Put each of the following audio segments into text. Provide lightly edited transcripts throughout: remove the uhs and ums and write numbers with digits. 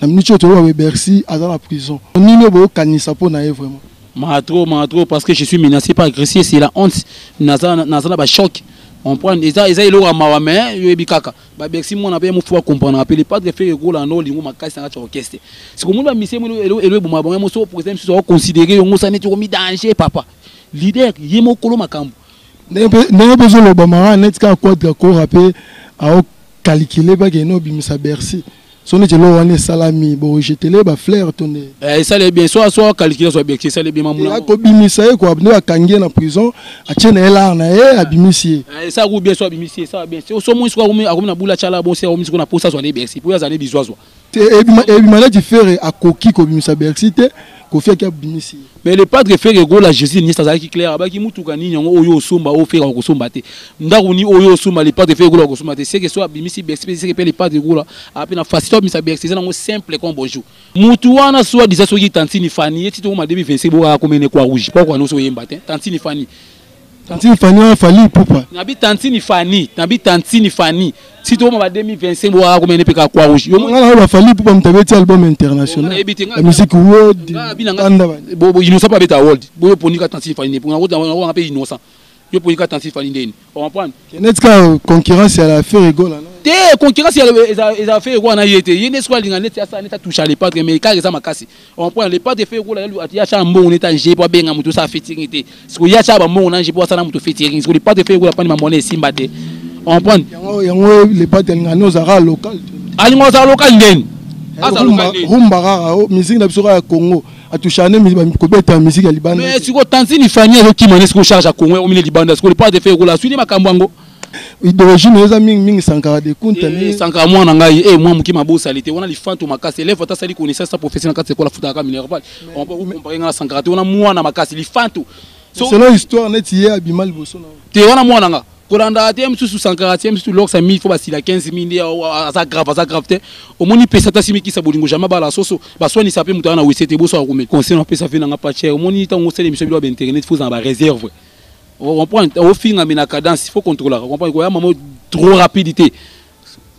na minute to wa Bercy à la prison nino bo kanisa po na vraiment trop parce que je suis menacé par agressé, c'est la honte nazana ba choc. On prend ils ilo à mawame yebi kaka ba Bercy mon appelle mon faut comprendre appeler pas de faire gros là non lingo makasi na orchestre c'est comme ba mission elo bo mabonga mo so président so considérer ngo ça net mi danger papa leader yemo kolo makambo ne besoin lo ba mara net ka quadre ko rappeler à calculer ba que no bimisa Bercy sonne je lo wane salami bo jetele ba flair tonné ça les bien soit calculer soit Bercy ça les bien mamuna ko bimisa ko abno akangie na prison a tiene ela na abimisi ça ou bien soit abimisi ça bien c'est au moins soit na bula chala bon c'est au moins na posa soit les Bercy pour les années bisoiso et malade faire à coquille ko bimisa Bercy te ko fait que abimisi mais le padre fait que la Jésus ni ça qui clair ba ki mutuka ni nyongo oyo somba o faire ko somba te ndaku ni oyo somba le padre fait ko somba te c'est que soit abimisi Bercy c'est que le padre gola après na facile bimisa Bercy c'est na simple comme bonjour mutu wana soit disa so ki tantini fani eti to ma 2025 bo ka komene kwa rouge pourquoi no so yemba te tantini fani a fallu poupa nabi tantini fani si to ma 2025 bo ka komene pe ka kwa rouge yo ngala ba fallu poupa mtabeti album international la musique world bo innocent pas beta world bo poni ka tantini fani pour on pe innocent yo poni ka tantini fani ndeni on comprend net ka concurrence à la faire rigole non te concurrence ils a fait quoi na yete yene soit linga net ça net toucher les padres mais quand ça makasi on prend les padres fait quoi ya cha mbongo net nje po benga mutu sa featuring te siko ya cha ba mbongo na nje po sana mutu featuring siko les padres fait quoi pa ni mamone simba te on prend yango les padres linga no zara local ali ngo za local ndeni rumba musique na biso ya Congo a touché ko beta musique ya Liban mais siko tantini fani yo ki manes ko charge à Congo au milieu Liban siko les padres fait quoi la suite makambo d'origine les amis mingi sankara de kunta ni sankara moi na ngai moi muki mabosa lité on a les fanto makasi élève ata sali connaissance professionnel quand c'est quoi la futa ka minéral on peut comparer na sankara on a moi na makasi les fanto selon histoire net hier abimal boso na te wana moi na kolanda te msusu sankara te msusu lox 1000 faut basila 15000 ça grave te au moni pesa ta simiki sa bolingo jamais bala soso ba soni sape mutana na wesete boso a komet conseil na pesa fina nga pas cher au moni tango sele mission bi internet faut en ba réserve. On prend au fin à la cadence, il faut contrôler. On prend quoi maman trop rapidité.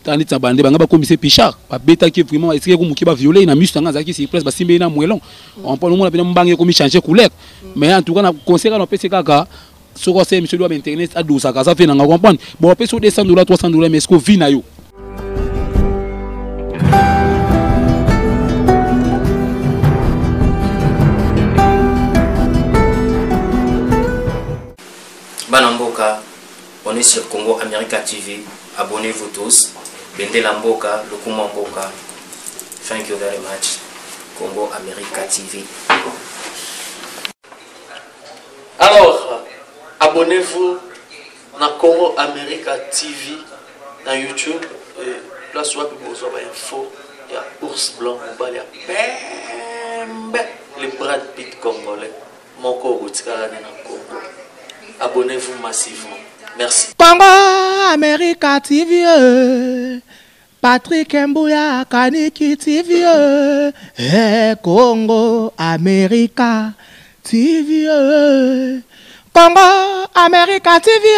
Tandis que bande banga ba commissaire Pichard, ba beta qui vraiment est-ce que comme qui va violer na mustanga za qui c'est presque ba simbe na moelon. On prend le monde na mbange comme changer couleur. Mais en tout cas na conseil na pesa kaka so ko c'est monsieur doit internet à 12 ça fait na comprendre. Bon pesa $200 $300 mais est-ce que vit na yo. Banamboka, on est sur Congo America TV. Abonnez-vous tous. Bende Lamboka, Lokuma Mboka. Thank you very much. Congo America TV. Alors, abonnez-vous na Congo America TV na YouTube. Place où vous avez info. Il y a Ours Blanc, il y a Pembe, le Brad Pitt congolais. Mon Congo, Congo. Abonnez-vous massivement. Merci. Congo America TV. Patrick Mbouya Kaniki TV. Congo America TV. Congo America TV.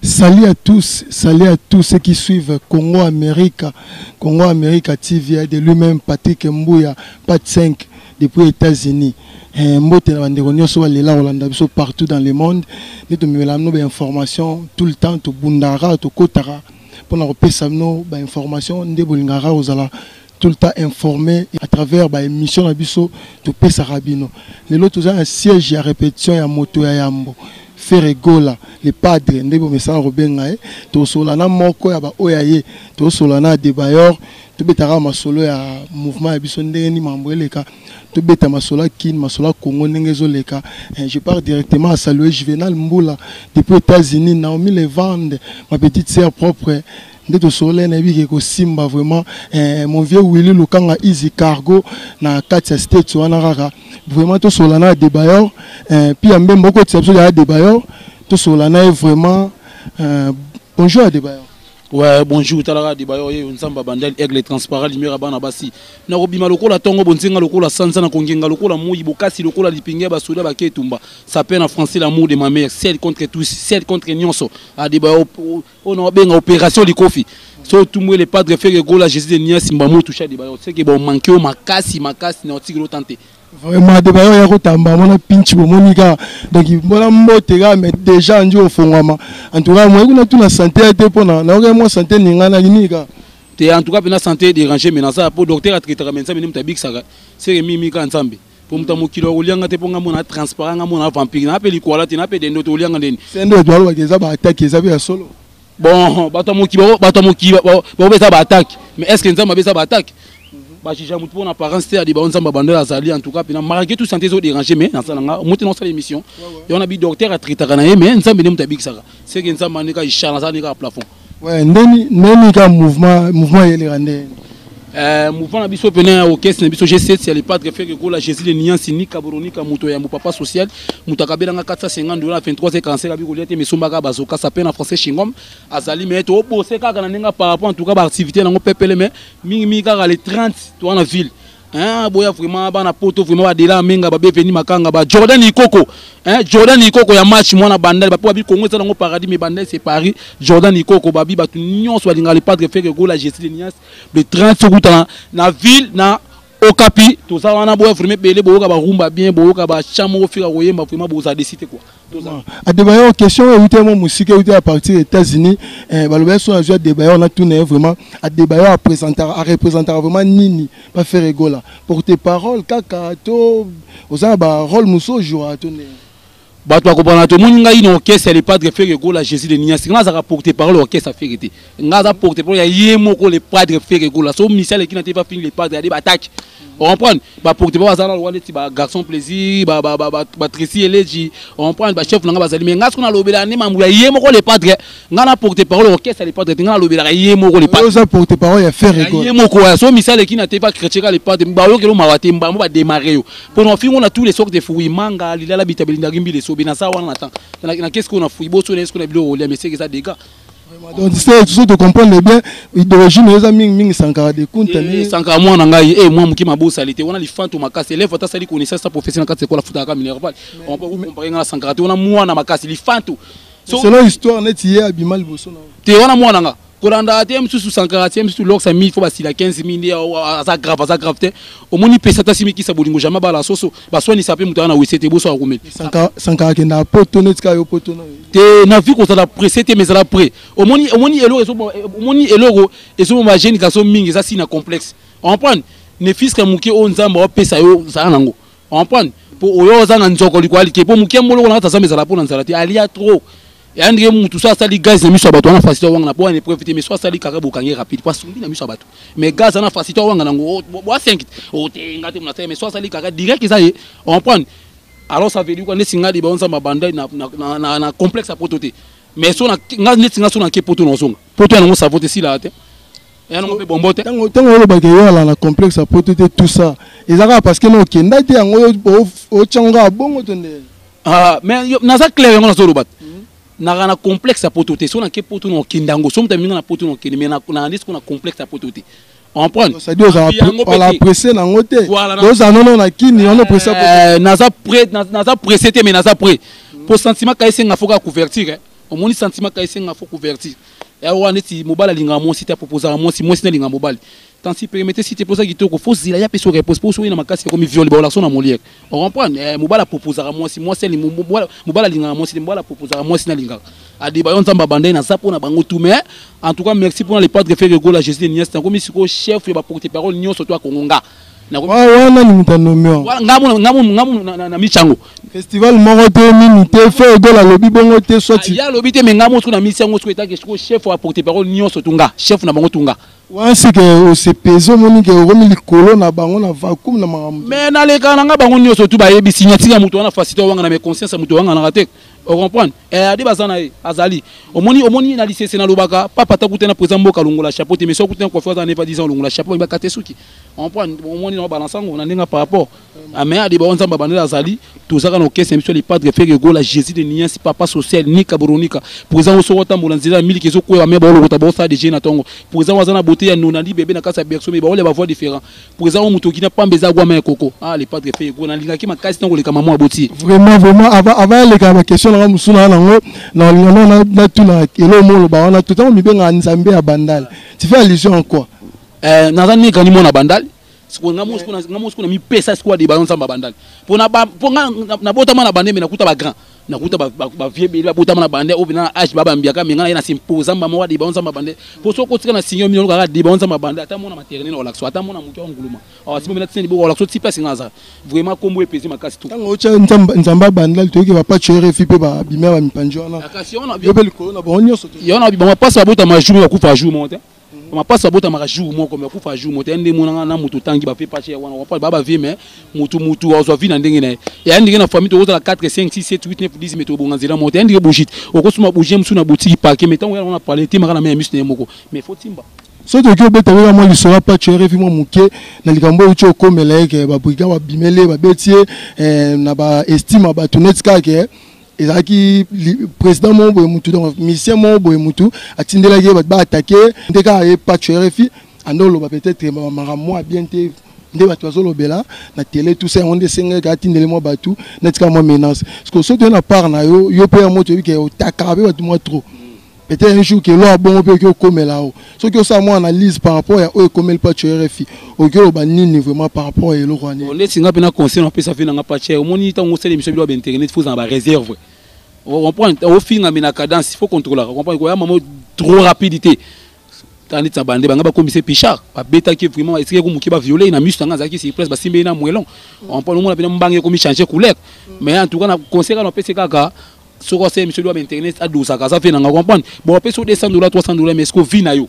Salut à tous ceux qui suivent Congo America TV de lui-même Patrick Mbouya, Pat 5 depuis les États-Unis. Partout dans le monde, nous avons des informations tout le temps, tout bundara, tout kotara, pour nous repérer des informations, tout le temps informé à travers l'émission Nabiso, tout pesa rabino. Les autres ont un siège à répétition à moto à Yambo. Ferregola, les padres, ndebo mesala robenga to solana moko ya ba oyaye to solana débailleur to betara masolo ya mouvement ya biso ndenge ni mambweleka to beta masolo kin masolo Congo ndenge zoleka. Je pars directement à saluer Juvenal Mboula depuis les États-Unis, Naomi Levande, ma petite sœur propre. Ndето soleil na biki ko simba vraiment mon vieux Willy Lukanga Easy Cargo na Katia State wana kaka vraiment to solana débailleur puis en même beaucoup de ça débailleur to solana vraiment bonjour à débailleur. Ouais, bonjour, Talara Dibayo, Nzamba Bandel, Aigle transparent, Limera Banabasi. Narobima lokola tongo, bonzinga lokola sansa na kongenga lokola mouyi, bokasi lokola lipinge, basoda baketumba. Ça peine en français l'amour de ma mère, celle contre tous, celle contre Nyonso. Adibayo, on a bien opération de Kofi. So tout le padre fait que Gola Jésus de Nia Simbamo touché Adibayo. C'est que bon manqué au makasi, n'a tigre tenté. Vraiment, Adibayo, il y a un tamba, on a pinch pour Monica. Donc, il y a un mot, mais déjà, on a fond. En tout cas, moi, on a tout la santé à te prendre. On a une santé, on a une en tout cas, la santé dérangée, mais dans ça, pour docteur à traiter, mais ça, c'est Mimi Kansambi. Pour me kilo au liang, pour mon transparent, mon vampire, n'a pas les quoi là, n'a pas des notes au liang. C'est un doigt qui a attaqué, ça veut solo. Bon, batamoki, attaque. Mais est-ce que nous avons ça attaque? J'ai jamais pour une apparence, c'est-à-dire que nous avons azali en tout cas, malgré tout santé dérangé, mais dans ça, nous avons l'émission. Et on a dit docteur à traiter, mais nous avons dit ça. C'est que nous avons dit qu'il y a un plafond. Ouais, un mouvement mouvement na biso pena au caisse na biso G7 c'est le padre fait que la Jésus de Niansi ni Kaboroni ka muto ya papa social mutakabela nga 450 $ 23 abi koliate mesombaka bazoka ça peine en français chingom azali mais to bosser kaka na ninga par rapport en tout cas ba activité na ngo pepele mais mingi kaka les 30 to na ville hein boya vraiment bana poto vraiment ba dela menga ba beveni makanga ba Jordan Ikoko hein Jordan Ikoko ya match mwana bandel ba po bi Congo ça ngo paradis mais bandel c'est Paris Jordan Ikoko ba bi ba tout nyonso balinga le padre fait que la Jésus de Nias le 30 secondes na ville na Okapi tout ça wana boya vraiment belé boka ba rumba bien boka ba chamo fira koyemba vraiment boza décider quoi tout ça Adebayo question écouter mon musique écouter à partir des États-Unis baloba so jouer Adebayo on a tourné vraiment Adebayo à représenter vraiment nini pas faire rigola pour tes paroles kaka to oza ba rôle muso jouer à tourner bato akopana to moninga ino orchestre le padre fait que la Jésus de Nias ngaza ka porter parole orchestre fait été ngaza porter parole ya yemoko le padre fait que la so misale qui n'était pas fini le padre des attaque on prend ba porter parole za na lwa leti ba garçon plaisir ba Tracy Eleji on prend ba chef nanga bazali mais ngaza na lobela ne mamu ya yemoko le padre ngana porter parole orchestre le padre ngana lobela yemoko le padre oza porter parole ya faire rigolo yemoko ya so misale qui n'était pas chrétien le padre ba yo kelo mawate mbambo ba démarrer yo pour nous finir on a tous les sortes de fruits manga lila bitabeli ndagimbi les so ça on attend qu'est-ce qu'on a fouillé beau sur est-ce qu'on a bilo mais c'est que ça dégâts donc c'est tout de comprendre bien d'origine les amis ming sankara de kuntani sankara moi ngai et moi mukima bo salité on a les fantômes makasi les fata sali connaissance professionnelle quand c'est quoi la foot à minéral on peut comparer na sankara on a moi na makasi les fantômes selon histoire net hier abimal bosso te on a moi nanga Kolanda ATM sous 140e sous l'ox à 1000 faut basila 15 000 à grave au moni pesa ta simi qui sa bolingo jamais bala soso ba so ni sape mutana wesete bo so akumeli 140 na poto net ka yo poto na te na vie ko ça la presete mais ça la pré au moni elo eso moni elo eso ma jeune garçon mingi ça si na complexe on prend ne fils ka muke o nzamba o pesa yo ça nango on prend pour oyo za na nzoko likwali ke po muke molo na ta ça mais ça la pour na nzalati alia trop et André tout ça ça les gaz na miso bato na facilité wanga na pour ne profiter mais soit ça li kaka bokangi rapide parce que na miso bato mais gaz na facilité wanga nango bo 5 o te ngate na mais soit ça li kaka direct ça on prend alors ça veut dire qu'on est singa di ba on sa mabanda na complexe à pototé mais so na ngaz singa so na ke poto no zonga poto na ngo savote si la te et non pe bombote tango lo ba ke yo na complexe à pototé tout ça ezaka parce que no kenda te ngo o changa bongo tonde ah mais na ça clair ngo na so robat na complexe à pototé so na ke poto no kindango so mta minga na poto no kini mais na ndis ko na complexe à pototé on prend ça dit on la pressé na ngote donc ça non na kini on pressé na ça pressé mais na ça près pour sentiment ka ese nga foka couverture au moni sentiment ka ese nga foka couverture et on est mobile linga mo si ta proposer mo si na linga mobile tant si permettez si te poser kitoko faut zila ya peso repose pour soina makasi comme viol ba la molière on comprend mobile proposer mo si c'est mobile linga mo si mobile proposer mo si na linga a débat on tamba bandai na ça pour na bango tout mais en tout cas merci pour les padres faire la Jésus de Nias comme si chef ba porter parole nyo surtout à Kongonga na wana ni mutanomeo ngamu na michango festival moko te mini te fait gola lobi bongo te soit ya lobi te mais ngamu na michango so eta que chef va porter parole nyo surtout nga chef na bango tunga ouais c'est que au CPZ moni que remis likolo na bango na vacuum na makambo mais na le kana nga bango nyo surtout ba yebi signature mutu wana facilité wanga na mes conscience mutu wanga na raté on comprend adi bazana azali omoni na lycée na lobaka papa takutena président mboka longola chapeau mais so kutena confiance en pas 10 ans longola chapeau ba katesuki on prend omoni na balance ngo na ndinga par rapport mais adi ba onza babandela azali tout ça quand caisse sur les padres fait que la Jésus de Nias papa social ni kabronika présent au sota molanzila mili kezo ko ya meba lo ta ça de jena tongo présent wazana beauté ya nonandi bébé na kasa berso mais ba ole ba voix différent présent au muto kina pambeza gwa ma koko ah les padres fait que na linga ki makasi tongo le kama mo aboti vraiment avant les ka question na musuna nango na linga na tuna elo mo ba wana tout temps mi benga nzambe ya bandal tu fais allusion en quoi nazani kani mo na bandal siko ngamos kuna mi pesa siko de balon samba bandal pona na botama na bande me nakuta ba grand nakuta ba vieux be botama na bande obina age baba mbiaka me ngana na simpoza mama wa de balon samba bande po soko tika na sinyo million ka de balon samba bande ata mona maternel na olaxo ata mona muto nguluma awa simo mena tseni bo olaxo tipa singaza vraiment kombo epesi makasi to tango cha nzamba bandal to ke ba pa chere fi pe ba bimea ba mipanjo na akasiona yo be ko na bon nyoso yona ba pasa bota ma jour ya kufa jour monte ma passe bota ma jour moko me kufa jour moto ende mona na mutu tangi ba pe pache wana wapa baba vie mais mutu ozo vi na ndenge na ya ndenge na famille to la 4 5 6 7 8 9 10 meto bonga zela moto ende bouchit okosuma bouger msuna boutique parquet mais tant on a parlé te makana me musne moko mais faut timba so to ke beta wa mo lisora pa chere fi mo muke na likambo ucho komela ke ba buika ba bimele ba betie na ba estime ba tunetka ke ezaki président mon boye mutu donc mission mon boye mutu atindela ke ba attaquer ndeka e pa chere fi andolo ba peut-être mara moi bien te nde ba tozolo bela na télé tout ça on desenge ka atindele mo batu netka mo menace parce que so to na part na yo pe mo to ke o takarabe ba mo trop peut-être un jour que l'on bon peut que comme là ce que ça moi analyse par rapport à eux comme le patch RFI au que ba nini vraiment par rapport à le Rwanda on est singa pena conseil on peut ça fait na patch au moni tant on sait l'émission bi internet faut en ba réserve on prend au fin na mina cadence il faut contrôler on comprend quoi maman trop rapidité tandis que bande banga ba commissaire Pichard ba beta qui vraiment est-ce que ko muki ba violer na musta nga zaki c'est presque ba simbe na mwelon on prend on pena mbange ko mi changer couleur mais en tout cas na conseil na PC kaka ce que c'est monsieur doit internet à 12 ça fait na comprendre bon peut sur $200 $300 mais est-ce que vina yo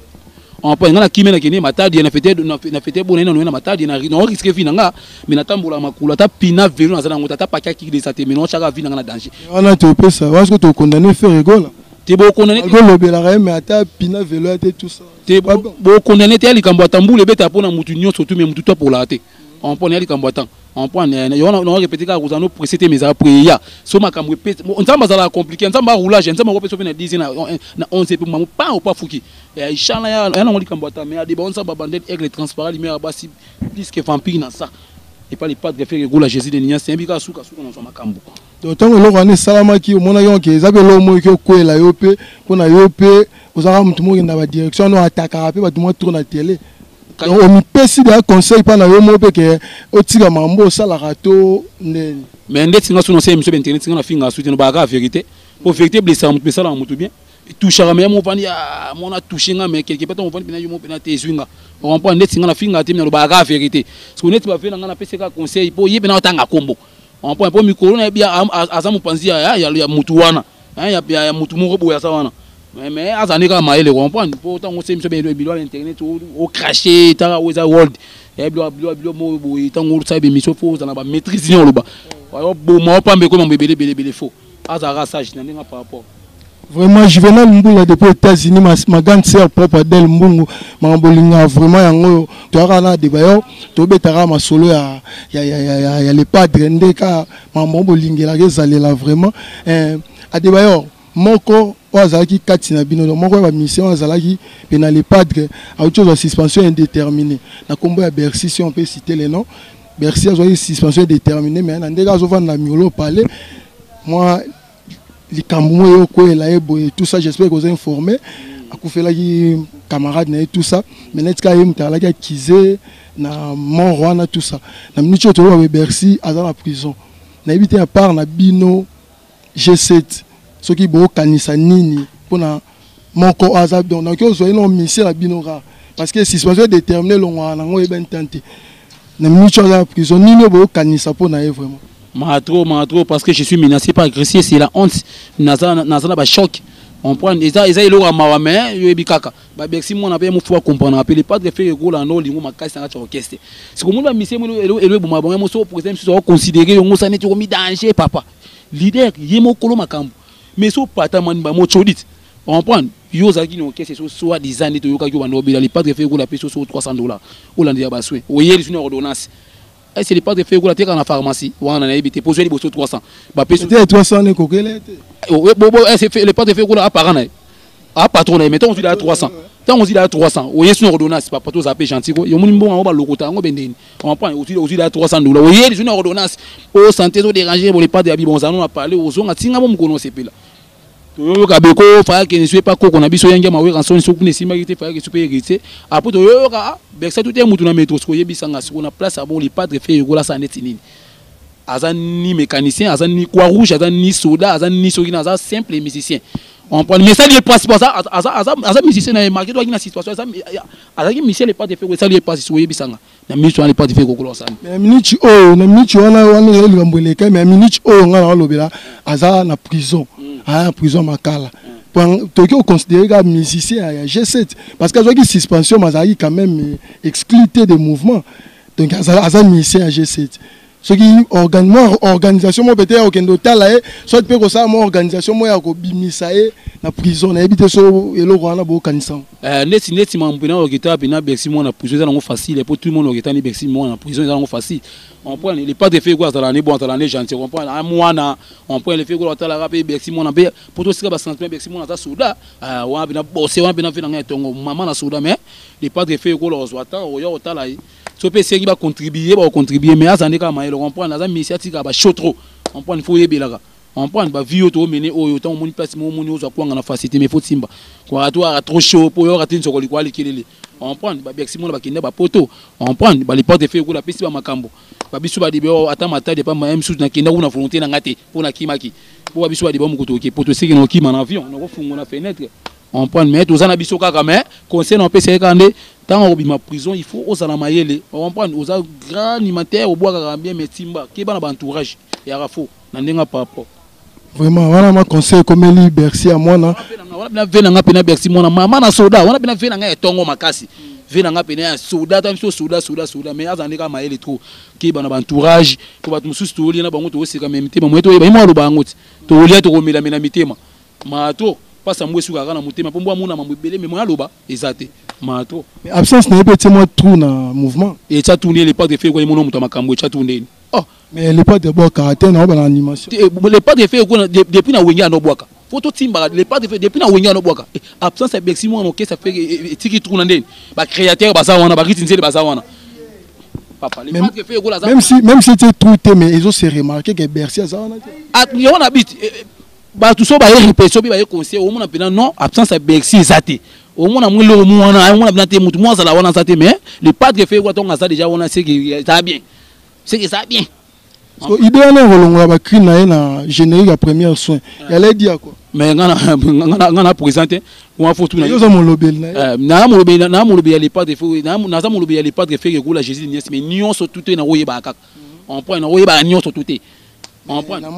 on prend na kimena kene matadi na fete bonena na matadi na no risque vina nga mais na tambola makula ta pina velo na zana ngota ta paka ki de sate mais non chaka vina na danger on a te pesa est-ce que tu condamné faire rigole te bo condamné rigole bela mais ata pina velo ate tout ça te bo condamné te ali kambo tambule beta pona mutu nyonso tu mais mutu to pour la te on prend ali kambo tan on prend on répéter ka kuzano précéder mes après ya so makamwe pesa on nzamba za compliqué nzamba roulage nzamba ko pesa na 10 na 11 pour mamu pas ou pas fuki et inchallah ya na ngoli kambota mais ade bon ça ba bandel aigle transparent lumière basi plus que vampire na ça et pas les pas de faire gola Jésus de Nias c'est un bika suka na so makambo donc tant que l'on est salama ki mona yo ke zabe lo mo ke ko la yo pe pona yo pe ozaka mutu mo na ba direction no attaquera pe ba tout mo tourne na télé on me pèse des conseils pendant le mois que au tigre mambo ça la rato mais ndé tinga sur notre émission internet tinga na finga soutien ba la vérité pour vérité blessé on peut ça la mutu bien toucher la même on vend ya mon a touché nga mais quelque part on vend bien yo mo pena te zwinga on prend ndé tinga na finga te na ba la vérité parce que net ba fait na pèse ka conseil pour yebena otanga kombo on prend pour micro na bien azamu panzi ya mutu wana ya mutu mo boya ça wana mais azani ka maele comprendre pour tant on sait monsieur bien bilo internet au cracher ta weza world et bilo mo boy tant on sait bien mission faut na ba maîtrise on loba wa bo mo pambe ko mo belé faux azara sage na ninga par rapport vraiment Juvenal Mbula depuis les États-Unis ma grande sœur propre d'elle Mbungu mambolinga vraiment yango to ara débat to betara ma solo ya les padres ndeka mambolingela kezalela vraiment a débat moko ozalaki kati na bino moko ba mission ozalaki pena les padres a autre chose suspension indéterminée na combo ya Bercy si on peut citer les noms Bercy a une suspension indéterminée mais na ndeka zo vendre la miolo parler moi les Camerounais ko la ebo et tout ça j'espère que vous êtes informés akufela ki camarade na tout ça mais netka yem tala ki kize na mort na tout ça na minute to wa Bercy à la prison na éviter à part na bino G7 ce qui beau kanisa nini pour na mon corps azab donc on soit non mission la binora parce que si c'est déterminé longa na ngo ben tenté na minute à la prison nini beau kanisa pour na vraiment Matro parce que je suis menacé par agressé c'est la honte nazana ba choc on prend ils a lo mawa mais yebikaka ba Bercy mon appelle mo faut comprendre appeler pas de faire gola no lingo makasi na orchestre c'est comme la mission elo boma bon mo so pour exemple so considérer ngo ça n'est mi danger papa leader yemo kolo makambo mais so pata man ba mo chodit on prend yo zaki no orchestre so a design to yo ka yo ba no bila les pas de faire gola peso so $300 Hollande ya baswe oyeli une ordonnance c'est les parts de fait dans la pharmacie. On a évité poser les bosses 300. Bah, c'était 300 ne coquille. C'est les parts de fait à parent. Ah, patron, mettons on dit à 300. Tant on dit à 300, on est sur ordonnance, pas tout ça paye gentil. Il y a un bon en bas le côté, on prend aussi à 300 $. Oui, il y a une ordonnance. Au santé, au dérangé, pour les parts de Habib, on a parlé aux gens, à Tinga, on connaît ces pays-là. Kabeko fa ke ne soit pas ko na biso yanga mawe ranson so kuna sima gite fa ke super gite après to yo ka beksa tout est mutu na métro ko yebisa nga so na place bon les padres fait yola sa net nini azan ni mécanicien azan ni croix rouge azan ni soldat azan ni sokina azan simple musicien on prend mais ça lié principal ça azan musicien na marqué to na situation azan ki musicien les padres fait ça lié pas so yebisa nga na mission les padres fait ko lo sa mais minute wana le ngambeleka mais minute nga na lobela azan na prison en prison makala tu peux considérer comme musicien à G7 parce que la suspension mazari quand même excluté des mouvements donc à musicien à G7 ce qui organisation moi peut-être aucun total là soit peut que ça moi organisation moi ya ko bimisa na prison na habiter so elo ko na bo kanisa neti mambina okita bina Bercy moi na prison ça facile pour tout le monde okita ni Bercy moi na prison ça facile on prend les pas de fait quoi ça l'année bon ça l'année gentil on prend un mois na on prend les fait quoi ça la rapé Bercy moi na pour tout ça ba sentir Bercy moi na souda wa bina bosser wa bina fina ngetongo maman na souda mais les pas de fait quoi los wata oyo otala so pe qui va contribuer mais azane ka maelo on prend na za misiati ka ba chotro on prend il faut yebelaka on prend ba vie auto mener oyo tant moni place mo moni ozo kwanga na facilité mais faut timba kwa to a trop chaud pour yo ratin sokoli kwa likelele on prend ba Bercy mo ba kinde ba poto on prend ba les portes de feu ko la pesi ba makambo ba bisu ba dibeo ata mata de pas même sous na kinda una volonté na ngate pour na kimaki pour ba bisu ba dibeo mukoto ke poto seki no kima na avion no fungo na fenêtre on prend mais to za na biso kaka mais conseil on peut se kande tant on bima prison il faut aux mayele on prend aux grand alimentaire au bois bien mais timba ki ba na entourage ya rafo na ndenga papa vraiment voilà ma conseil comme Eli Bercy à moi na wana vena nga pena Bercy mona mama na soda wana pena vena nga etongo makasi vena nga pena soda ta biso soda mais azandika mayele trop ki ba na entourage ko ba mususu to li na bango to seka même tema moto ba imo lo bango to li to ko mela mena mitema mato pasa mwesu kaka na mutema pombo amuna mambo belé mais moi loba ezate mato mais absence n'est pas moi trou na mouvement et ça tourner les pas de fait ko imono muto makambo ça tourner oh mais les pas de bon caractère na ba animation les pas de fait ko depuis na wenga no boaka photo timba les pas de fait depuis na wenga no boaka absence c'est Bercy moi OK ça fait tiki trou na ndeni ba créateur ba ça wana ba ritinzeli ba ça wana papa les pas de fait ko la même si tu trou mais ils ont se remarqué que Bercy ça wana ah yo on habite ba tout ça ba répétition bi ba conseil au monde pena non absence c'est Bercy zate au monde a mwelo mwana on a bien te mutu moi ça la wana zate mais les pas de fait ko tonga ça déjà on a c'est que ça bien c'est que ça bien so idée na rolonga ba cri na générique à première soin elle dit quoi mais ngana présenter on faut tout na yo za mon lobel na mon lobel les pas de fait na za mon lobel les pas de fait que la Jésus mais nion so tout na oyeba kaka on prend na oyeba nion so tout on prend na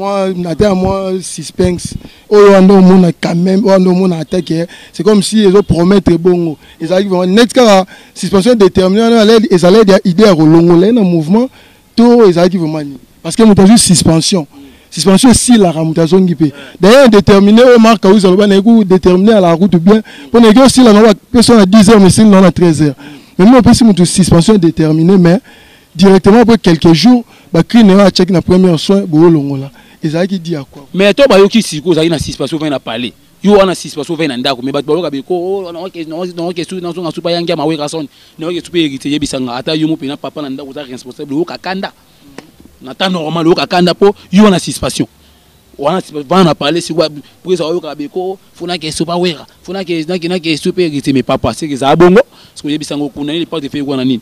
moi suspense oyo ando mona quand même ando mona attaque c'est comme si ils ont promettre bongo ils arrivent net car suspension déterminée ils allaient idée à rolongola na mouvement tout ils arrivent vraiment parce que nous suspension si la ramutation qui peut d'ailleurs déterminé au marque où ils ont déterminé à la route bien pour négocier si la personne à 10h mais si non à 13h même on peut si nous suspension déterminée mais directement après quelques jours ba cri na check na première soin bo longola ezaki dit à quoi mais to ba yoki siko za ina suspension va na parler yo wana suspension va na ndako mais ba ba ko non que sous na super yanga mawe ka son non que super hérité yebisanga ata yo mo pena papa na ndako za responsable o kakanda na ta normal o kakanda po yo na suspension wana va na parler si quoi pour ça yo ka beko funa que super wera funa que na que super hérité mais papa c'est que ça bongo parce que yebisanga ko na les pas de faire quoi na nini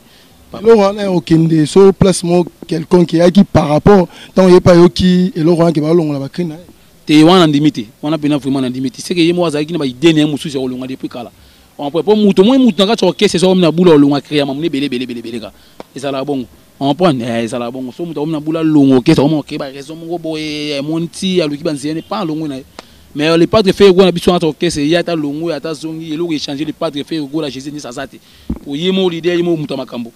alors on a aucun so placement quelqu'un qui a qui par rapport tant il est pas qui et Laurent qui va longa la crine te wana ndimité on a bien vraiment ndimité c'est que yemo azaki na ba idée musu sur longa depuis kala on peut pas muto moi muto nga choke c'est so na bula longa créer mamune belé ka et ça la bon on prend ça la bon so muto na bula longa ke so mo ke ba raison mo boye monti aluki banziene pas longa na mais les padres fait go na biso na choke c'est ya ta longa ya ta zongi et lo échanger les padres fait go la Jésus ni ça zate pour yemo l'idée yemo muto makambo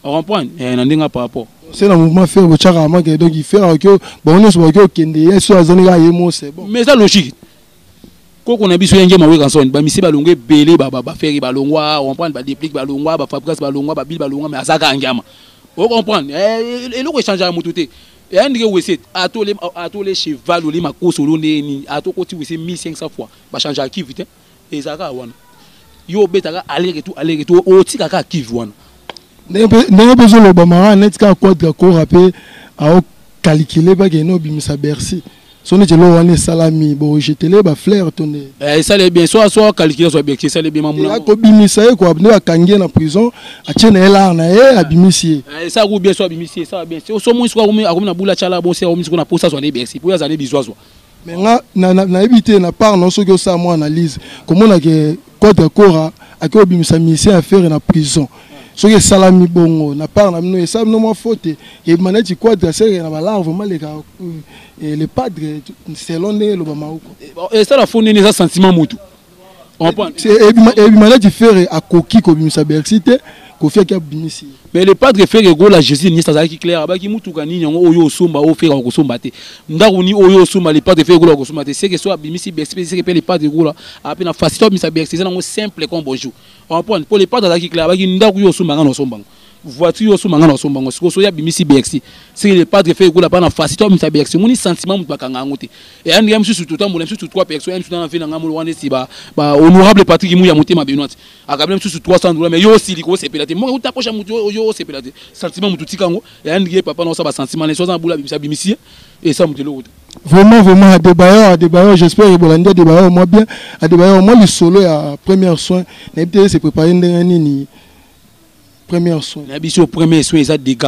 on prend nandinga par rapport c'est le mouvement faire le charama que donc il fait que bon nous sommes que kende sur zone ga yemo c'est bon mais ça logique ko ko na biso yenge mawe kanson ba misi balongwe belé ba faire balongwa on prend ba déplique balongwa ba fabrice balongwa ba bil balongwa mais azaka ngama Vous comprenez? Et l'eau échange à mototé. Et un niveau c'est à tous les chevals ou les macos ou les à tous côtés c'est 1500 fois. Bah changer à qui vite et ça va wana. Yo beta aller retour au tika qui wana. N'est besoin le bamara net ka quoi de ko rapper à calculer ba que no bimisa Bercy. Son est là on est salami bon jeter les ba flair tonné. Ça les bien soit calculer soit bien ça les bien mamuna. Là ko bimisa quoi ne va kanguer na prison a tienne là na e abimisi. Ça ou bien soit abimisi ça bien. C'est au moins soit a na bula chala bon c'est au moins qu'on a pour ça soit les Bercy pour les années bisoiso. Mais na éviter na part non ce que ça moi analyse comment on a que code de Cora a que bimisa mission à faire na prison. Ce que salami bongo na part na no ça no mo faute et maneti quoi de serre na balar vraiment les padres selon le bamako et ça la fondé les sentiments mutu on prend et maneti faire à coquille ko bimisa Bercité ko fait ka bimisi mais les padres faire go la Jésus ni ça qui clair ba ki mutu kanini ngo oyo somba o faire ko somba te ndaku ni oyo somba les padres faire go la ko somba te c'est que soit bimisi Bercité c'est que les padres go la a peine facile bimisa Bercité c'est simple comme bonjour on prend pour les padres qui clair ba ki ndaku yo somba ngano somba voiture yo somba ngano somba ngo so ya bimisi Bercité c'est les padres faire go la pas na facile bimisa Bercité moni sentiment mutu bakanga ngote et un game sur tout temps mon sur 3 personnes sur dans na ngamo wana si ba honorable Patrick Mouya motema benoît a quand même sur 300 $ mais yo aussi liko c'est pelate moi utaposha mutu yo c'est pelate sentiment mutu tikango et un game papa non ça ba sentiment les choses en boula bimisi et ça mutu l'autre vraiment à débailleur j'espère que bolanda débailleur moi bien à débailleur moi le solo à première soin n'était se préparer ni première soin la biso premier soin ça dégâts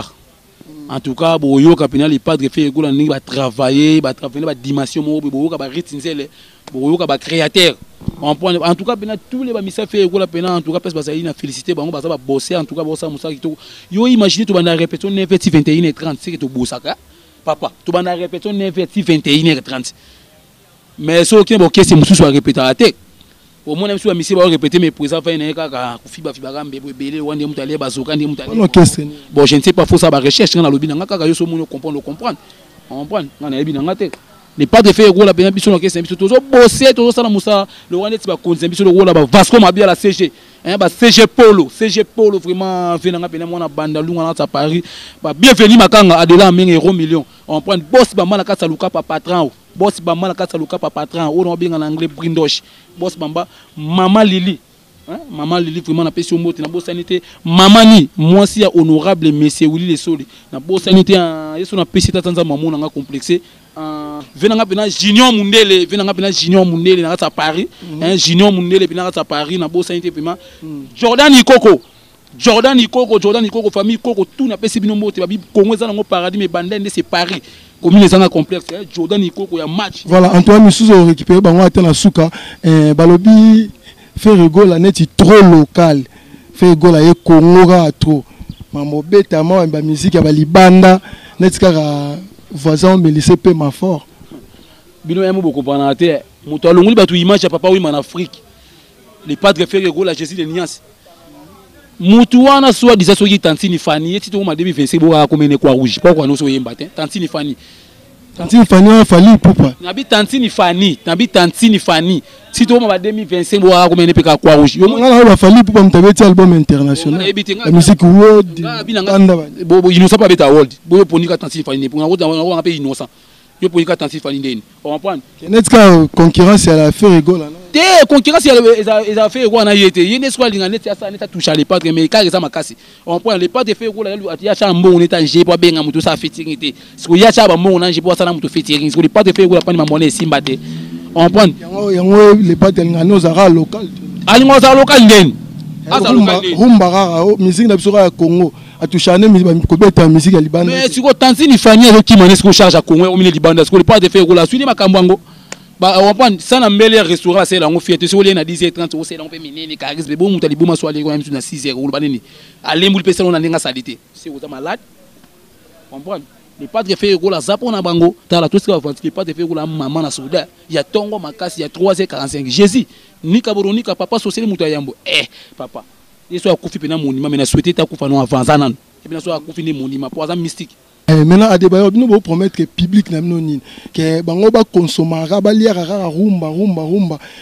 en tout cas boyo kapina les padres fait ko la ni ba travailler ba dimension mo boyo ka ba retinzel boyo ka ba créateur en tout cas pena tous les ba misa fait ko la pena en tout cas parce que ça ina féliciter bango ba ça ba bosser en tout cas bossa musa ki to yo imaginer to bana répétition 21h30 c'est que to bossaka papa to bana répétition 21h30 mais so ki bo kesi musu so répéter à tête au moins même si monsieur va répéter mes présents fa ina ka fiba gambe belé wande mutale bazoka ndi mutale bon je ne sais pas faut ça ba recherche na lobi na ka yo so mo comprendre on comprend na na bina ngate les pas de faire la bien biso na kesi biso tozo bosser tozo sala musa le wande ti ba konzi biso le ba Vasco Mabia la CG ba CG Polo vraiment vena nga pena mona banda lunga na ta Paris ba bienvenue makanga adela mengi euro million on prend boss ba mala ka saluka pa patron boss bamba la kasa luka pa patron on bien en anglais brindoche boss bamba maman Lili vraiment na pesi mot na boss sanité maman ni moi si honorable monsieur Willy Lesoli na boss sanité yeso na pesi tatanza maman na complexé venanga pena junior mundele na kasa Paris junior mundele pena kasa Paris na boss sanité vraiment Jordan Ikoko famille Koko tout na pesi bino mot ba bi Congo za na paradis mais bandende c'est Paris comme les gens complexes Jordan Ikoko ya match voilà Antoine Misuzo récupérer bango atena suka balobi fait rigole la net trop local fait rigole la Congo ga trop mamo beta ma ba musique ya balibanda net kaka voisin mais lycée pe ma fort bino yamo boko panate muto alongoli batu image ya papa oui en Afrique les padres fait rigole la Jésus de Nias mutu wana soit disait soki tantini Fanny et tito ma 2025 boka komene kwa rouge pourquoi no so yemba tantini Fanny fali poupa nabi tantini Fanny tito ma 2025 boka komene peka kwa rouge yo ngala ba fali poupa mtabeti album international la musique world bo innocent pas beta world bo ponika tantini Fanny pour on appelle innocent yo ponika tantini Fanny ndeni on comprend netka concurrence à la fait rigole te concurrence ils a fait quoi na yete yene soit linga net ça net toucher les padres mais car ça makasi on prend les padres fait quoi ya cha mbongo net nje po benga mutu sa featuring te ce ya cha ba mbongo na nje po ça na mutu featuring ce les padres fait quoi pas ni mamone simba te on prend yango les padres ngano zara local ali ngo za local ndeni asa local rumba rara musique na biso ya Congo atushane ko beta musique ya Libanda mais siko Tantini Fanny zo kimane siko charge à Congo au milieu Libanda ce les padres fait quoi la suite makambo ngo ba on prend ça na meilleur restaurant c'est là on fait sur les na 10h30 au c'est là on fait minene charisme bon mutali boma so aller quand même na 6h ou ba nini aller mul pesa on na nga salité c'est vous malade on prend les padres fait go la zapo na bango tala tout ce que va les padres fait go la maman na souda ya tongo makasi ya 3h45 Jésus ni kaboro ni papa social mutayambo papa ils sont akufi pena monument mais na souhaiter ta kufa no avancer nan et bien so akufi ni monument pour ça mystique. Maintenant à débat nous vous promettre que public n'a non que bango ba consommer ba liara rumba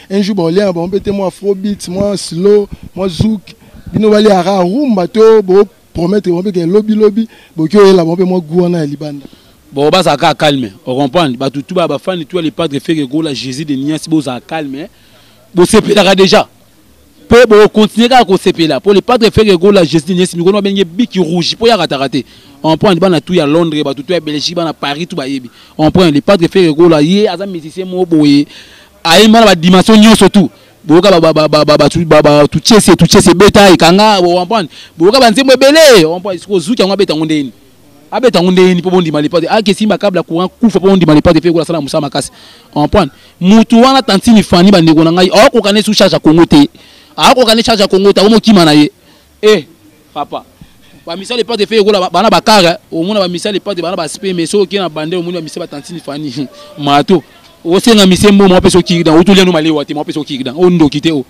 un jour ba liara ba peut moi afrobeat moi slow moi zouk bino ba liara rumba to bo promettre on peut que lobby bokyo là on peut moi gouana libanda. Bon bah ça calme, on comprend. Bah tout bah fan tout les padres fait que la Jésus de Nia si bon ça calme. Bon c'est là déjà. Peut continuer à se là pour les padres faire que la Jésus de Nia si nous on bien bic rouge pour y rater. On prend bah na tout à Londres, bah tout à Belgique, bah na Paris tout bah yebi. On prend les padres faire que là hier azam musicien mo boye. Aïe mal la dimension nyon surtout. Boka tout chese beta ikanga on prend. Boka ba nzembo belé, on prend ko zuki on beta ngondeni. Abeta ngondeni po bondi malipate a kesi makabla courant kufa po bondi malipate fe ko la sala musa makasi on prend mutu wana tantini fani ba ndeko na ngai a ko kané sous charge à Congo te a ko kané charge à Congo ta mo kima na ye papa ba misale pas de fe ko la bana bakara o mona ba misale pas de bana ba spe mais so ki na bande o mona misale ba tantini fani mato o senga misembo mo peso ki dan o tulia no malewa te mo peso ki dan o ndo kite o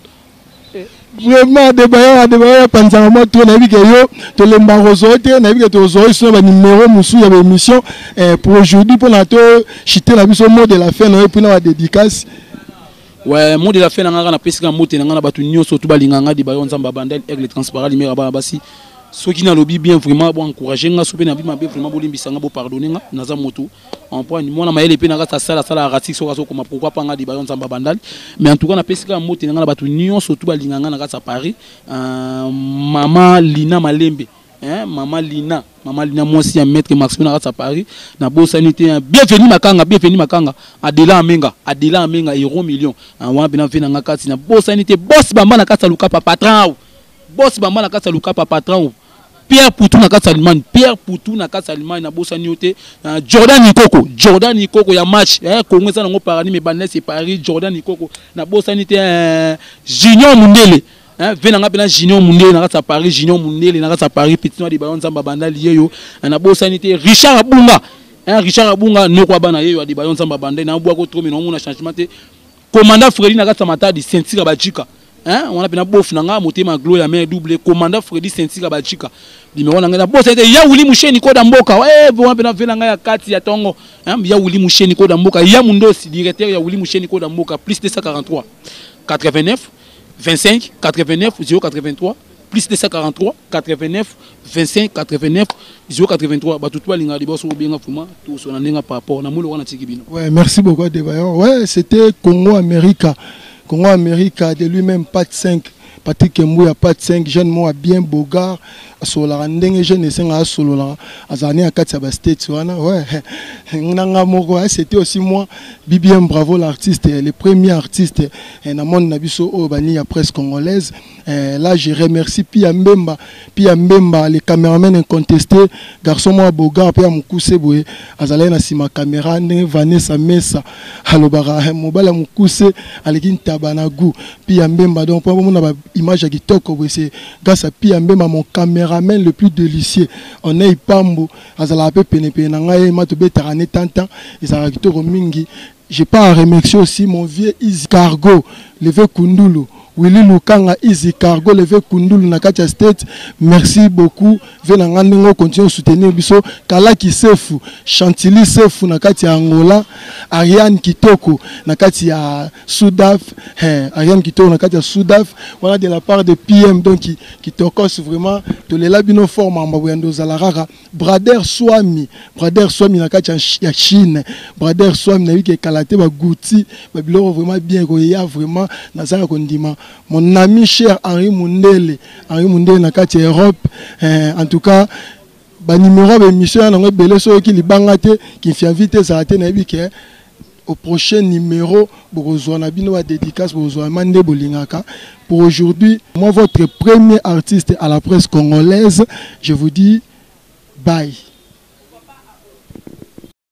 vraiment débat panzanga moi to na bi ke yo to le mbarozote na bi ke to zo so ba numéro musu ya émission pour aujourd'hui pour na to chiter la biso mot de la fin na puis na ba dédicace ouais mot de la fin na ngana pesika moté na ngana batu nyoso to balinganga di ba yo nzamba bandel aigle transparent limera ba basi ceux qui na lobby bien vraiment bon encourager nga soupe na bi mabe vraiment bolimbisanga bo pardonner nga naza moto on prend ni mona mayele pe na ka sala ratik so kaso koma pourquoi pas nga di ba yo nzamba bandel mais en tout cas na pesika moté na ngana batu nyoso to balinganga na ka Paris maman Lina Malembe maman Lina moi aussi un maître Maxime na ka Paris na bo sanité bienvenue makanga Adela Amenga euro million wana bina vena nga kati na bo sanité boss bamba na ka luka pa patron boss bamba na ka luka pa patron Pierre Poutou na kati Allemagne na bossa nioté Jordan Nikoko ya match Congo ça ngo parani mais banne c'est Paris Jordan Nikoko na bossa nioté Junior Mundele venanga pena Junior Mundele na kati Paris Junior Mundele na kati Paris petit no di bayon nzamba banda liyeyo na bossa nioté Richard Abunga no kwa bana yeyo di bayon nzamba banda na bwa ko trop mais non na changement te commandant Freddy na kati Matadi Sentira Bajika on a bien bof nanga motema glo ya main double commandant Freddy Sentira Bajika numéro nanga boss était ya wuli musheni ko damboka on a bien venanga ya kati ya tongo ya wuli musheni ko damboka ya mundosi directeur ya wuli musheni ko damboka plus 243 89 25 89 083 plus 243 89 25 89 083 batutu balinga liboso bien fuma tout so na par rapport na mulo wana tikibino. Ouais, merci beaucoup Debayon. Ouais, c'était Congo America de lui-même pas de 5 Patrick Kembouya pas de 5 jeune moi bien Bogart sola ndenge jeune senga solola azani akati ba state wana ouais nanga moko c'était aussi moi bien bravo l'artiste le premier artiste na monde na biso o bani ya presse congolaise là je remercie Pia Mbemba le caméraman incontesté garçon moi Bogart Pia Mukuse boye azali na sima caméra ndenge Vanessa Mesa alobara mobala Mukuse aleki tabanagu Pia Mbemba donc pour mon image à kitoko boye c'est grâce à Pia Mbemba mon caméraman le plus délicieux on est pambo azala pe penepe na ngai matobe tarane tantan ezala kitoko mingi. J'ai pas à remercier aussi mon vieux Easy Cargo levé Kundulu Willy Lukanga Easy Cargo levé Kundulu na Katia State. Merci beaucoup. Venanga ndingo continue soutenir biso Kala Kisefu Chantilly Sefu na Katia Angola Ariane Kitoko na Katia Soudaf Ariane Kitoko na Katia Soudaf voilà de la part de PM donc qui tokos vraiment to le labino forme en babendo zalarara Brader Swami na Katia ya Chine Brader Swami na wiki kalate ba gouti ba biloko vraiment bien ko ya vraiment nazaka kondima mon ami cher Henri Mundele na Katia Europe en tout cas ba numéro ba émission na ngobele so ki libangate qui fait inviter ça na bike au prochain numéro pour na bino ba dédicace pour mande bolingaka. Pour aujourd'hui, moi votre premier artiste à la presse congolaise, je vous dis bye.